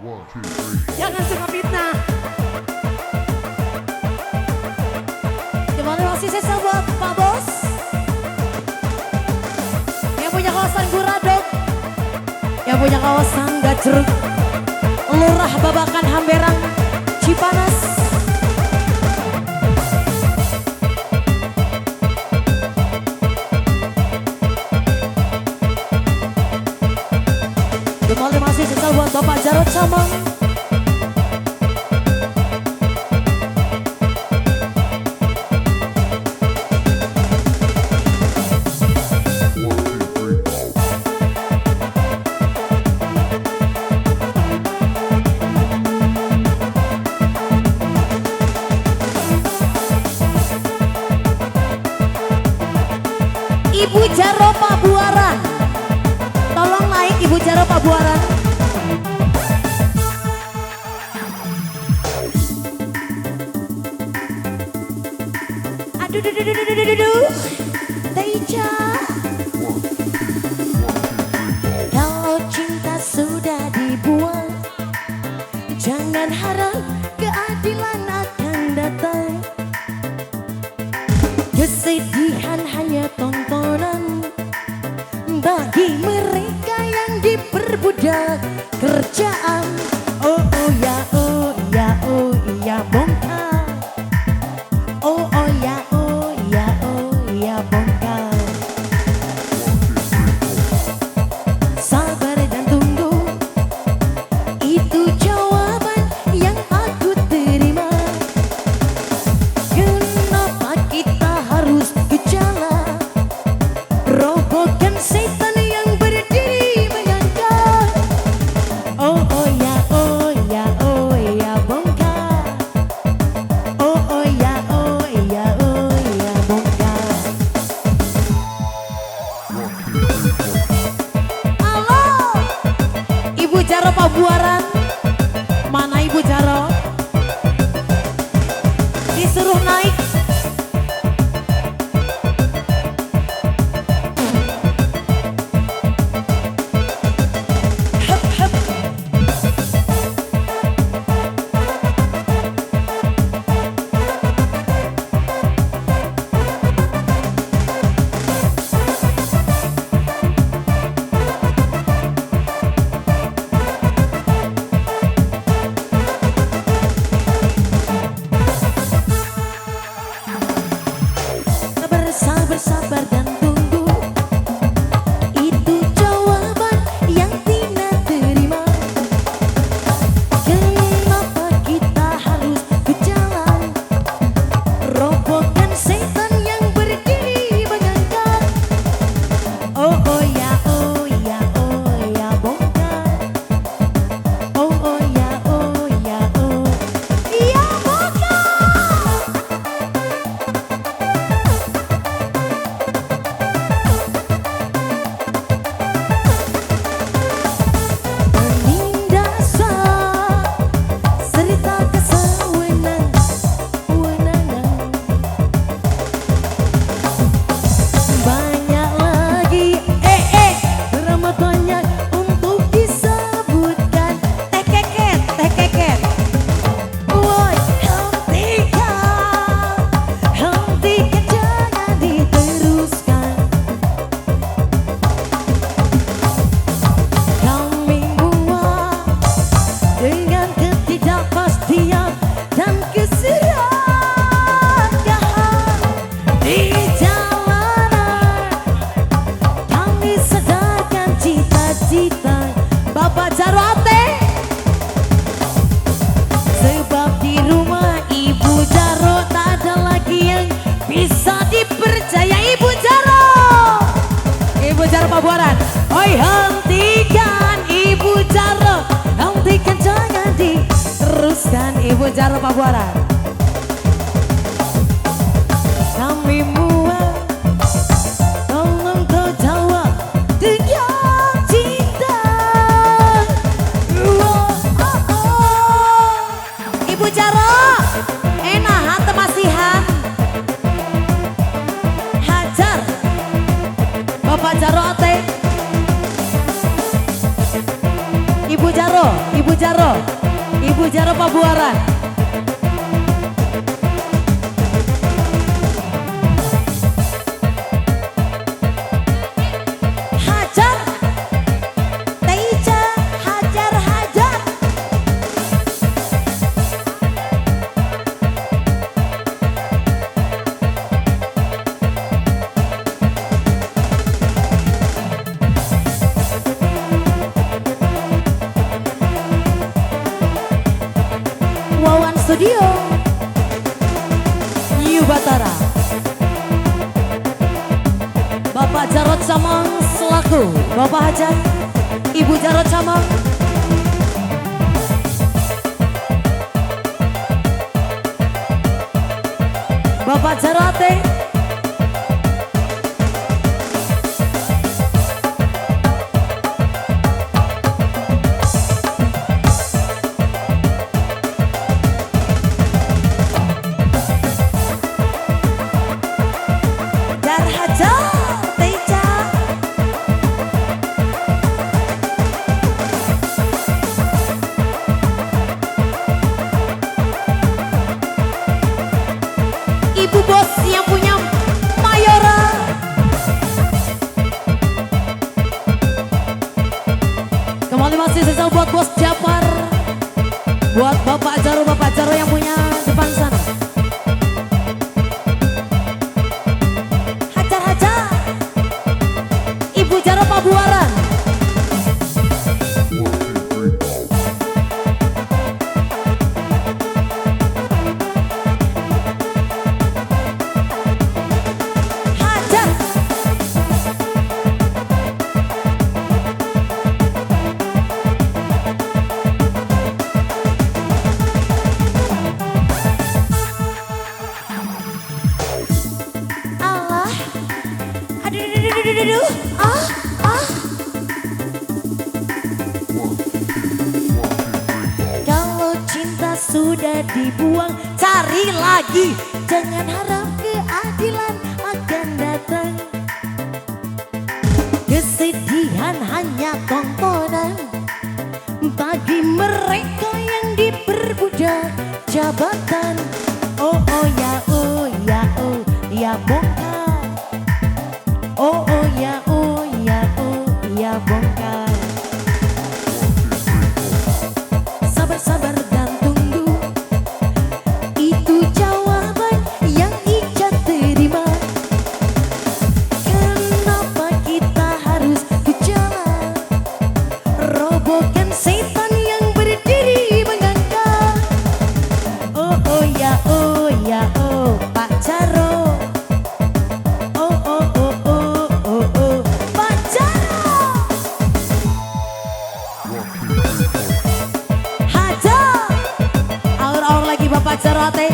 One, two, three. Jangan suka fitnah. Terima kasih saya buat Pak Bos. Yang punya kawasan Guradok, yang punya kawasan Gajruk, Lurah Babakan Hamberang, Cipanas. Terima kasih spesial buat Bapak Jarod Camang. Ibu Jaro Pabuaran, tolong naik Ibu Jaro Pabuaran. Aduh, Teja. Kalau cinta sudah dibuang, jangan harap keadilan akan datang. Kesedihan hanya tontonan bagi mereka yang diperbudak kerjaan. Oh ya, oh ya, oh ya, bongkar. Oh ya, oh ya, oh ya, bongkar. Sabar dan tunggu, itu jawaban yang aku terima. Kenapa kita harus gejala, robohkan setan yang berdiri menyangka. Oh ya, oh ya, oh ya, bongkar. Oh ya, oh ya, oh ya, bongkar. Halo, Ibu Jaro Pabuaran, mana Ibu Jaro? Disuruh naik. Sabar dan tunggu, itu jawaban yang Tina terima. Kenapa kita harus berjalan, robohkan setan yang berdiri menyangka. Oh ya, oh ya, oh ya, bongkar. Oh ya, oh ya, oh ya, bongkar. Dengan ketidakpastian dan keserakahan di jalanan, kami sedarkan cita-cita Bapak Jarote. Sebab di rumah Ibu Jaro tak ada lagi yang bisa dipercaya. Ibu Jaro, Ibu Jaro Pabuaran, oi hentikan Ibu Jaro, hentikan, jangan diteruskan Ibu Jaro Pabuaran. Kami muak, tolong kau jawab dengan cinta. Ibu Jaro, enak hati masihan. Hajar Bapak Jaro Ate. Ibu Jaro, Ibu Jaro, Ibu Jaro Pabuaran. Hajar, Teija, hajar, hajar. Wawan Studio, New Batara. Bapak Jarod Camang selaku Bapak Hajar, Ibu Jarod Camang. Bapak Jarate. Dar Hajar, Teija. Ibu bos yang punya Mayora. Kembali masih sesal buat bos Japar. Buat Bapak Jaro yang punya depan sana. Hajar-hajar. Ibu Jaro Pabuaran. Hajar. Allah. Aduh. Ah. Kalau cinta sudah dibuang, cari lagi. Jangan harap keadilan akan datang. Kesedihan hanya tontonan bagi mereka yang diperbudak jabatan. Oh ya bongkar. Oh ya bongkar. Sabar dan tunggu, itu jawaban yang Ica terima. Kenapa kita harus ke jalan, robohkan setan yang berdiri mengangkat. Oh Pak Jaro. Pak Jaro. Hajar. Aur-aur lagi Bapak Jarate.